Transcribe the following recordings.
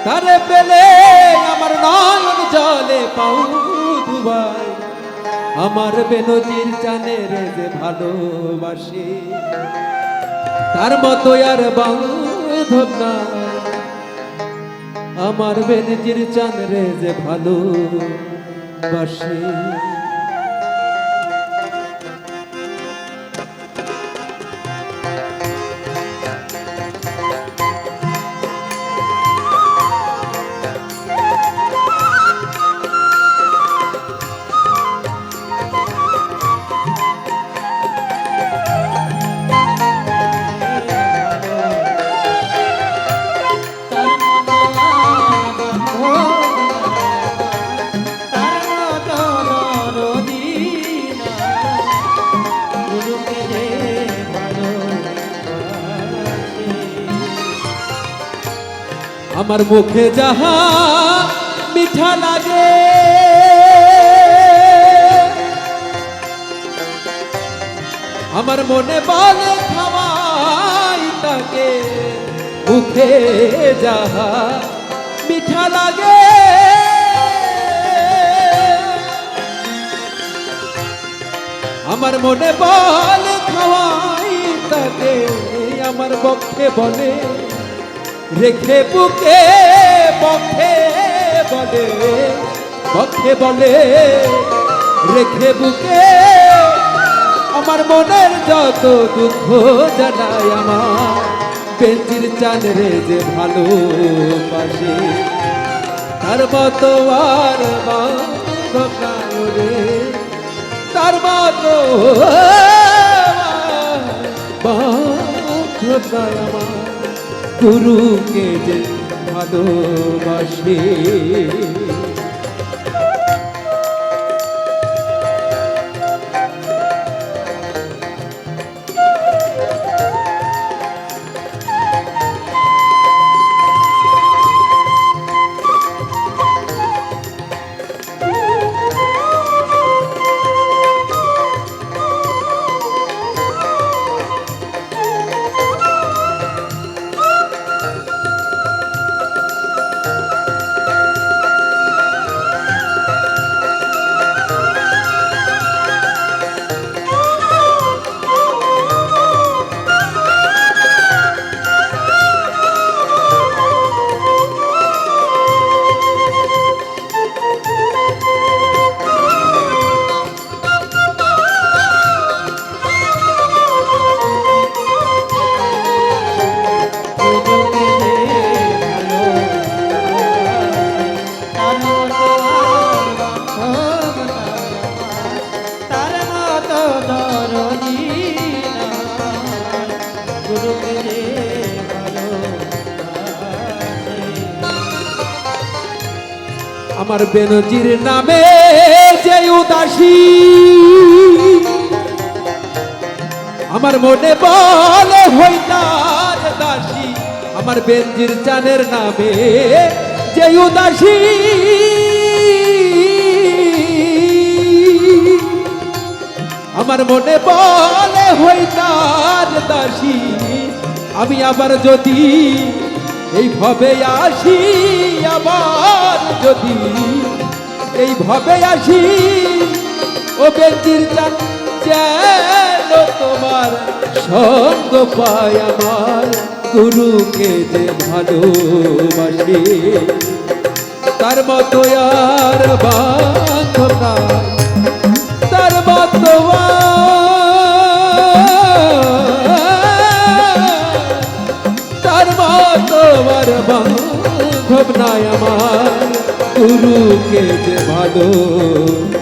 তারে পেলে আমার নয়ন জলে পাউ দুবাই, আমার বেনজির জানের যে ভালোবাসে তার মতো আর বান্ধব না। আমার বেনজির জানরে যে ভালোবাসে। আমার মুখে যাহা মিঠা লাগে, আমার মনে বলে খাওয়াই তাকে, মুখে যাহা মিঠা লাগে। আমার মনে বলে খাওয়াই তাকে, আমার পক্ষে বলে রেখে বুকে, পক্ষে বলে, পক্ষে বলে রেখে বুকে, আমার মনের যত দুঃখ জানায় আমার বেনজির চাঁদরে যে ভালোবাসে তার মতো আর বান্ধব নাই রে, তার মতো বান্ধব নাই আমার গুরুকে যে ভালোবাসে। আমার বেনজির নামে যে উদাসী, আমার মনে বলে হইতার দাসী, আমার বেনজির চানের নামে যে উদাসী, আমার মনে বলে হইতার দাসী, আমি আবার যদি এইভাবে আসি, আবার যদি এইভাবে আসি, ও বেনজির চাঁদ যেন তোমার সঙ্গ পায় আমার গুরুকে যে ভালোবাসে তার মতো আর বান্ধব নাই, তার মতো আর বান্ধব নাই আমার গুরুকে যে ভালোবাসে।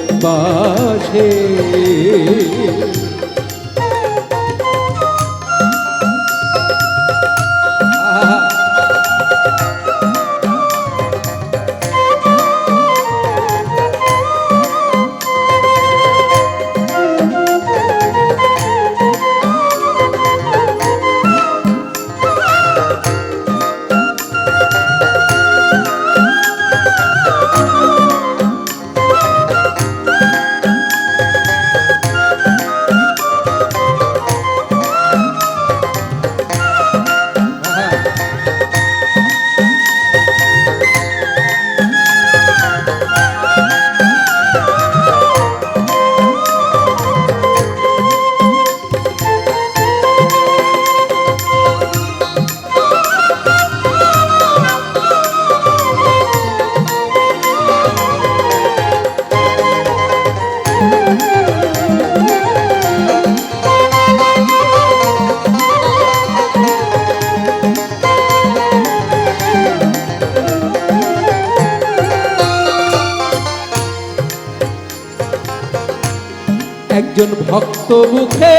একজন ভক্ত মুখে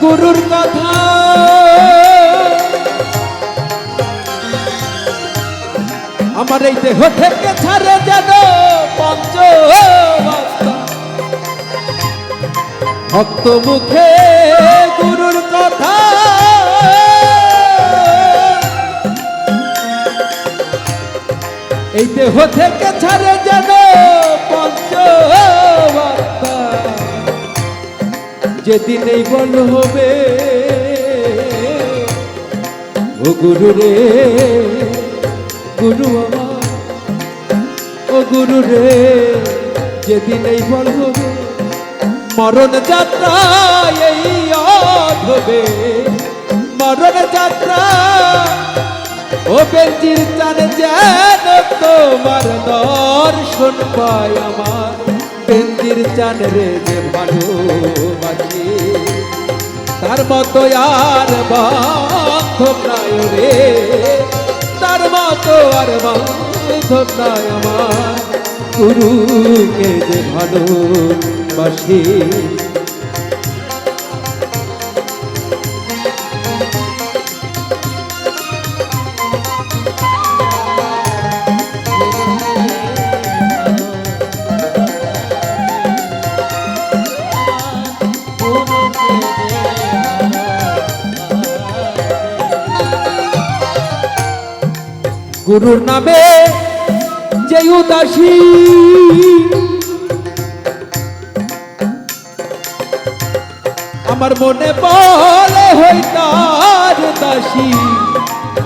গুরুর কথা আমার এই দেহ থেকে ছাড়ে যেন পঞ্চ ভক্ত মুখে গুরুর কথা এই দেহ থেকে ছাড়ে যেন পঞ্চ যেদিন এই বল হবে ও গুরু রে গুরু আমার ও গুরু রে যেদিন এই বল হবে মরণ যাত্রা এই হবে মরণ যাত্রা ও বেঞ্জির চান যেন তোমার দর্শন পায় আমার বেঞ্জির চান রে যে ভালোবাসি তার মতো আর বান্ধব নাই রে তার মতো আর বান্ধব নাই আমার গুরুকে যে ভালোবাসি গুরুর নামে যে উদাসী আমার মনে বলে হই তার দাসী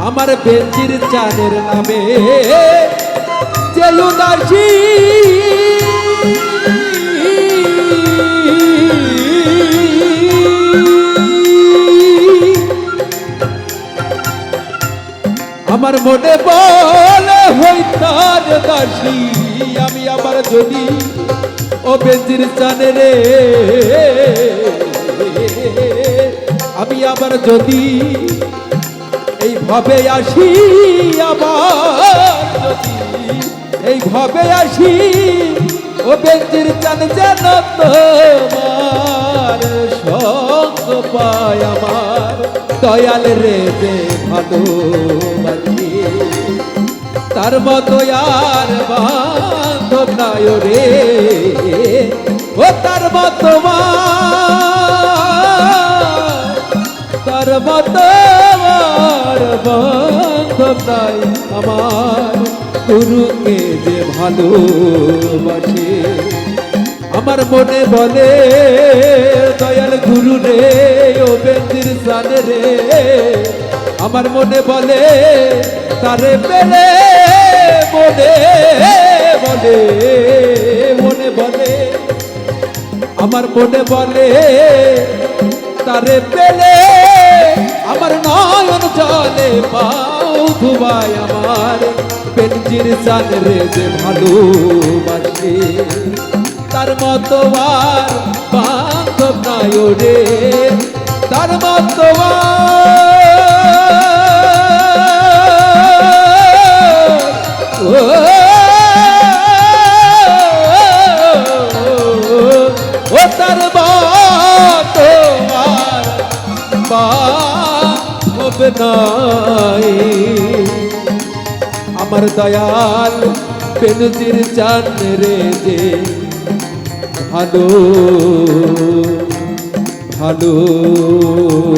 আমার বেঞ্জির চানের নামে যে উদাসী আমার মনে বলে হই তার দাসী আমি আবার যদি ও বেঞ্জির চানে রে আমি আবার যদি এইভাবে আসি আবার যদি এইভাবে আসি ও বেঞ্জির চান যেন তোমার সঙ্গ পায় আমার দয়াল রে যে ভালোবাসি তার মতো আর বান্ধব নাই রে ও তার মতো তার মতো আর বান্ধব নাই আমার গুরুকে যে ভালোবাসে আমার মনে বলে দয়াল গুরু রে ও বেঞ্জির চান রে আমার মনে বলে তারে পেলে মনে বলে মনে বলে আমার মনে বলে তারে পেলে আমার নয়ন জলে পাও ধুবাই আমার বেঞ্জির চান রে যে ভালোবাসে তার মতো আর বান্ধব নাই রে তার মতো ও তার মতো আর বান্ধব নাই আমার দয়াল বেনজির চান রে যে ভালো ভালোবাসে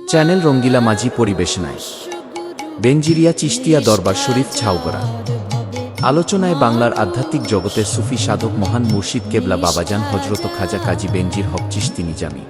চ্যানেল রঙ্গিলা মাঝি পরিবেশনায় বেনজিরিয়া চিশতিয়া দরবার শরীফ ছাউগড়া আলোচনায় বাংলার আধ্যাত্মিক জগতের সুফি সাধক মহান মুর্শিদ কেবলা বাবাজান হজরত খাজা কাজী বেনজির হক চিশতি নিজামী।